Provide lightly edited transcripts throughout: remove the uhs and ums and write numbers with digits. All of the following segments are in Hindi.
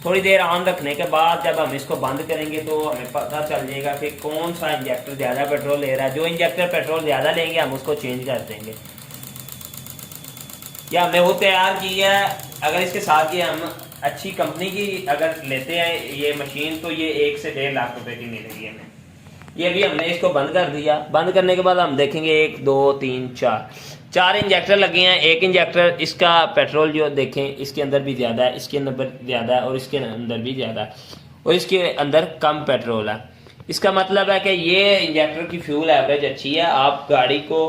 थोड़ी देर ऑन रखने के बाद जब हम इसको बंद करेंगे तो हमें पता चल जाएगा कि कौन सा इंजेक्टर ज़्यादा पेट्रोल ले रहा है। जो इंजेक्टर पेट्रोल ज़्यादा लेंगे हम उसको चेंज कर देंगे। या हमने वो तैयार की है। अगर इसके साथ ये हम अच्छी कंपनी की अगर लेते हैं ये मशीन तो ये 1 से 1.5 लाख रुपए की मिलेगी हमें। ये भी हमने इसको बंद कर दिया। बंद करने के बाद हम देखेंगे 1 2 3 4 इंजेक्टर लगे हैं। एक इंजेक्टर इसका पेट्रोल जो देखें इसके अंदर भी ज़्यादा है, इसके अंदर ज़्यादा है और इसके अंदर भी ज़्यादा है और इसके अंदर कम पेट्रोल है। इसका मतलब है कि ये इंजेक्टर की फ्यूल एवरेज अच्छी है। आप गाड़ी को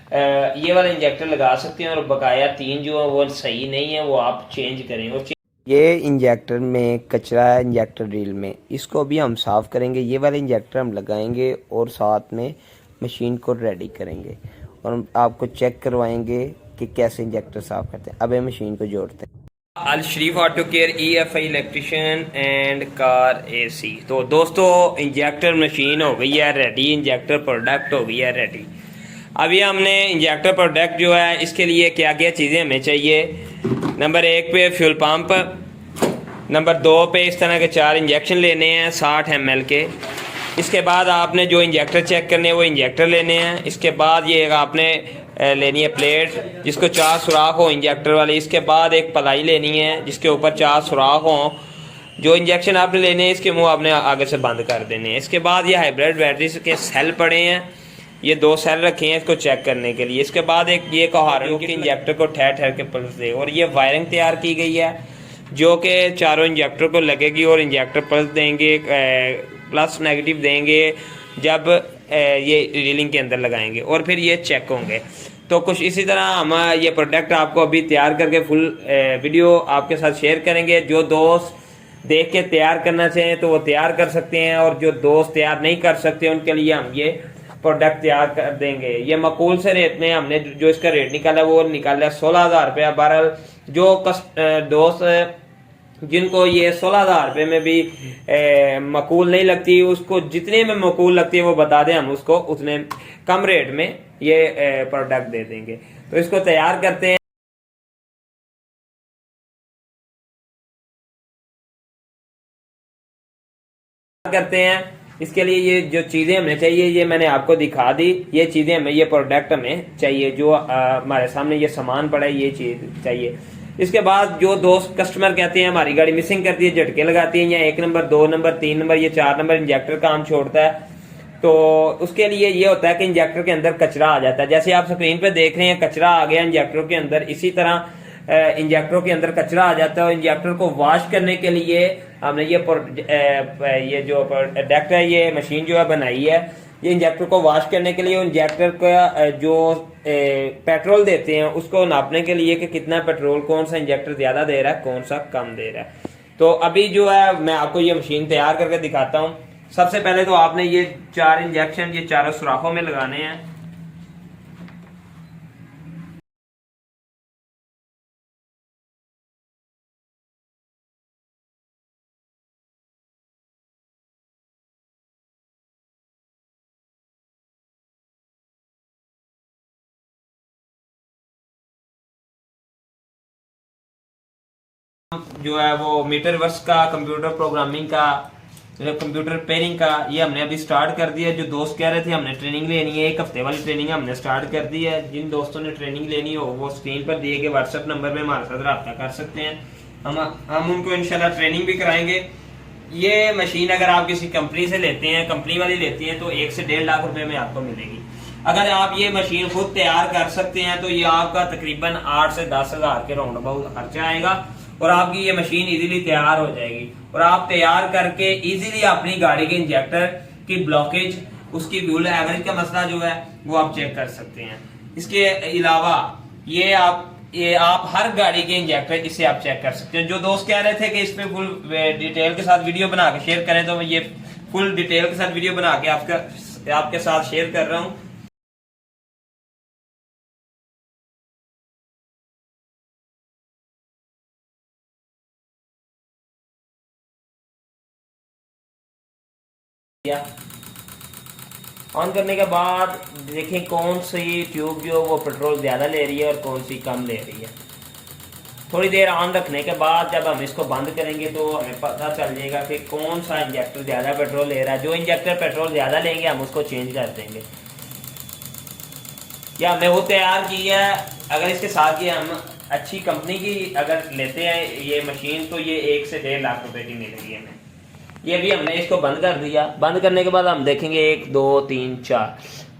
ये वाला इंजेक्टर लगा सकते हैं और बकाया 3 जो है वो सही नहीं है, वो आप चेंज करें। और ये इंजेक्टर में कचरा है इंजेक्टर ड्रिल में, इसको भी हम साफ़ करेंगे। ये वाले इंजेक्टर हम लगाएंगे और साथ में मशीन को रेडी करेंगे और आपको चेक करवाएंगे कि कैसे इंजेक्टर साफ़ करते हैं। अब ये मशीन को जोड़ते हैं। Al Sharif auto care EFI electrician and car AC। तो दोस्तों इंजेक्टर मशीन हो गई है रेडी, इंजेक्टर प्रोडक्ट हो गई है रेडी। अभी हमने इंजेक्टर प्रोडक्ट जो है इसके लिए क्या क्या चीज़ें हमें चाहिए। नंबर 1 पे फ्यूल पंप, नंबर 2 पे इस तरह के 4 इंजेक्शन लेने हैं 60 ml के। इसके बाद आपने जो इंजेक्टर चेक करने हैं वो इंजेक्टर लेने हैं। इसके बाद ये आपने लेनी है प्लेट जिसको 4 सुराख हो इंजेक्टर वाली। इसके बाद एक पलाई लेनी है जिसके ऊपर 4 सुराख हों। जो इंजेक्शन आपने लेने हैं इसके मुंह आपने आगे से बंद कर देने हैं। इसके बाद ये हाइब्रिड बैटरी के सेल पड़े हैं, ये 2 सेल रखे हैं इसको चेक करने के लिए। इसके बाद एक ये कोहारेंट के इंजेक्टर को ठहर ठहर के पल्स दे और ये वायरिंग तैयार की गई है जो कि चारों इंजेक्टर को लगेगी और इंजेक्टर पल्स देंगे, प्लस नेगेटिव देंगे जब ये रीलिंग के अंदर लगाएंगे और फिर ये चेक होंगे। तो कुछ इसी तरह हम ये प्रोडक्ट आपको अभी तैयार करके फुल वीडियो आपके साथ शेयर करेंगे। जो दोस्त देख के तैयार करना चाहें तो वो तैयार कर सकते हैं और जो दोस्त तैयार नहीं कर सकते उनके लिए हम ये प्रोडक्ट तैयार कर देंगे। ये मकूल से रेट में हमने जो इसका रेट निकाला वो निकाला 16,000 रुपया। बहरहाल जो दोस्त जिनको ये 16,000 रुपये में भी मकूल नहीं लगती उसको जितने में मकूल लगती है वो बता दें, हम उसको उतने कम रेट में ये प्रोडक्ट दे देंगे। तो इसको तैयार करते हैं इसके लिए ये जो चीज़ें हमें चाहिए ये मैंने आपको दिखा दी। ये चीज़ें हमें ये प्रोडक्ट हमें चाहिए जो हमारे सामने ये सामान पड़ा है ये चीज़ चाहिए। इसके बाद जो दोस्त कस्टमर कहते हैं हमारी गाड़ी मिसिंग करती है, झटके लगाती है या 1 नंबर 2 नंबर 3 नंबर ये 4 नंबर इंजेक्टर काम छोड़ता है, तो उसके लिए ये होता है कि इंजेक्टर के अंदर कचरा आ जाता है। जैसे आप स्क्रीन पे देख रहे हैं कचरा आ गया इंजेक्टरों के अंदर, इसी तरह इंजेक्टरों के अंदर कचरा आ जाता है और इंजेक्टर को वॉश करने के लिए हमने ये जो प्रोडक्ट है ये मशीन जो है बनाई है। ये इंजेक्टर को वॉश करने के लिए इंजेक्टर का जो पेट्रोल देते हैं उसको नापने के लिए कि कितना पेट्रोल कौन सा इंजेक्टर ज़्यादा दे रहा है कौन सा कम दे रहा है। तो अभी जो है मैं आपको ये मशीन तैयार करके दिखाता हूँ। सबसे पहले तो आपने ये 4 इंजेक्शन ये चारों सुराखों में लगाने हैं। जो है वो मीटर वर्स का कंप्यूटर प्रोग्रामिंग का कंप्यूटर रिपेयरिंग का ये हमने अभी स्टार्ट कर दिया। जो दोस्त कह रहे थे हमने ट्रेनिंग लेनी है 1 हफ्ते वाली ट्रेनिंग हमने स्टार्ट कर दी है। जिन दोस्तों ने ट्रेनिंग लेनी हो वो स्क्रीन पर दिए गए व्हाट्सएप नंबर में हमारे साथ रब्ता कर सकते हैं। हम उनको इंशाल्लाह ट्रेनिंग भी कराएंगे। ये मशीन अगर आप किसी कंपनी से लेते हैं, कंपनी वाली लेती हैं तो 1 से 1.5 लाख रुपए में आपको मिलेगी। अगर आप ये मशीन खुद तैयार कर सकते हैं तो ये आपका तकरीबन 8 से 10 हज़ार के राउंड अबाउट खर्चा आएगा और आपकी ये मशीन इजीली तैयार हो जाएगी और आप तैयार करके इजीली अपनी गाड़ी के इंजेक्टर की ब्लॉकेज उसकी फ्यूल एवरेज का मसला जो है वो आप चेक कर सकते हैं। इसके अलावा ये आप हर गाड़ी के इंजेक्टर इससे आप चेक कर सकते हैं। जो दोस्त कह रहे थे कि इस पे फुल डिटेल के साथ वीडियो बना के शेयर करें तो मैं ये फुल डिटेल के साथ वीडियो बना के आपके साथ शेयर कर रहा हूँ। ऑन करने के बाद देखें कौन सी ट्यूब जो वो पेट्रोल ज़्यादा ले रही है और कौन सी कम ले रही है। थोड़ी देर ऑन रखने के बाद जब हम इसको बंद करेंगे तो हमें पता चल जाएगा कि कौन सा इंजेक्टर ज़्यादा पेट्रोल ले रहा है। जो इंजेक्टर पेट्रोल ज़्यादा लेंगे हम उसको चेंज कर देंगे। या हमने वो तैयार की है, अगर इसके साथ ये हम अच्छी कंपनी की अगर लेते हैं ये मशीन तो ये 1 से 1.5 लाख रुपए की मिलेगी हमें। ये भी हमने इसको बंद कर दिया। बंद करने के बाद हम देखेंगे 1 2 3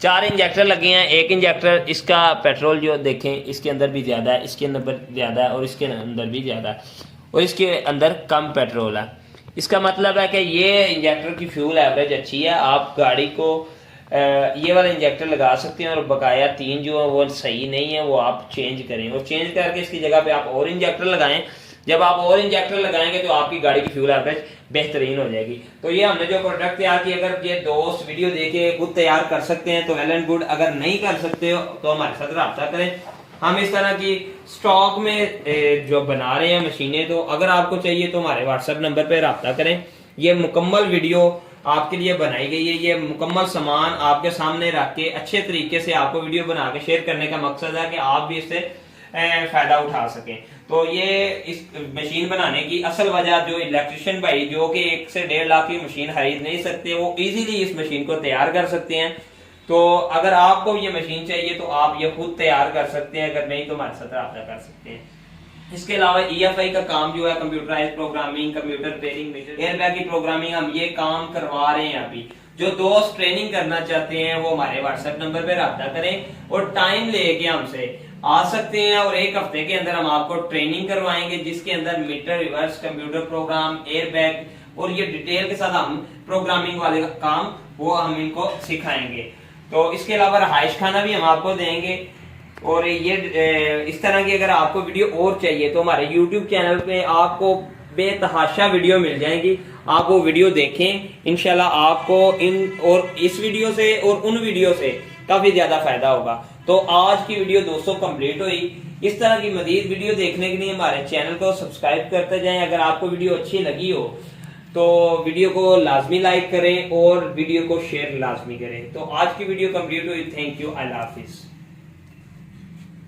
4 इंजेक्टर लगे हैं। एक इंजेक्टर इसका पेट्रोल जो देखें इसके अंदर भी ज़्यादा है, इसके अंदर ज़्यादा है और इसके अंदर भी ज़्यादा है और इसके अंदर कम पेट्रोल है। इसका मतलब है कि ये इंजेक्टर की फ्यूल एवरेज अच्छी है। आप गाड़ी को ये वाला इंजेक्टर लगा सकते हैं और बकाया 3 जो है वो सही नहीं है, वो आप चेंज करें और चेंज करके इसकी जगह पे आप और इंजेक्टर लगाएं। जब आप और इंजेक्टर लगाएंगे तो आपकी गाड़ी की फ्यूल एवरेज बेहतरीन हो जाएगी। तो ये हमने जो प्रोडक्ट तैयार किया, अगर ये दोस्त वीडियो देखे खुद तैयार कर सकते हैं तो वेल एंड गुड, अगर नहीं कर सकते हो तो हमारे साथ रब्ता करें। हम इस तरह की स्टॉक में जो बना रहे हैं मशीनें, तो अगर आपको चाहिए तो हमारे व्हाट्सएप नंबर पर रब्ता करें। ये मुकम्मल वीडियो आपके लिए बनाई गई है। ये मुकम्मल सामान आपके सामने रख के अच्छे तरीके से आपको वीडियो बना के शेयर करने का मकसद है कि आप भी इससे फायदा उठा सकें। तो ये इस मशीन बनाने की असल वजह, जो इलेक्ट्रिशियन भाई जो कि 1 से 1.5 लाख की मशीन खरीद नहीं सकते, वो इजीली इस मशीन को तैयार कर सकते हैं। तो अगर आपको ये मशीन चाहिए तो आप ये खुद तैयार कर सकते हैं, अगर नहीं तो हमारे साथ रब्ता कर सकते हैं। इसके अलावा EFI का काम जो है computerise programming, computer pairing, airbag की प्रोग्रामिंग, हम ये काम करवा रहे हैं अभी। जो दोस्त ट्रेनिंग करना चाहते हैं वो हमारे व्हाट्सएप नंबर पे रब्ता करें और टाइम लेके हमसे आ सकते हैं और 1 हफ्ते के अंदर हम आपको ट्रेनिंग करवाएंगे जिसके अंदर meter, reverse, computer program, airbag और ये डिटेल के साथ हम प्रोग्रामिंग वाले का काम वो हम इनको सिखाएंगे। तो इसके अलावा रहाइश खाना भी हम आपको देंगे। और ये इस तरह की अगर आपको वीडियो और चाहिए तो हमारे YouTube चैनल पे आपको बेतहाशा वीडियो मिल जाएंगी। आप वो वीडियो देखें, इंशाल्लाह आपको इन और इस वीडियो से और उन वीडियो से काफी ज्यादा फायदा होगा। तो आज की वीडियो दोस्तों कंप्लीट हुई। इस तरह की मजीद वीडियो देखने के लिए हमारे चैनल को सब्सक्राइब करते जाएं। अगर आपको वीडियो अच्छी लगी हो तो वीडियो को लाजमी लाइक करें और वीडियो को शेयर लाजमी करें। तो आज की वीडियो कंप्लीट हुई। Thank you, Allah Hafiz.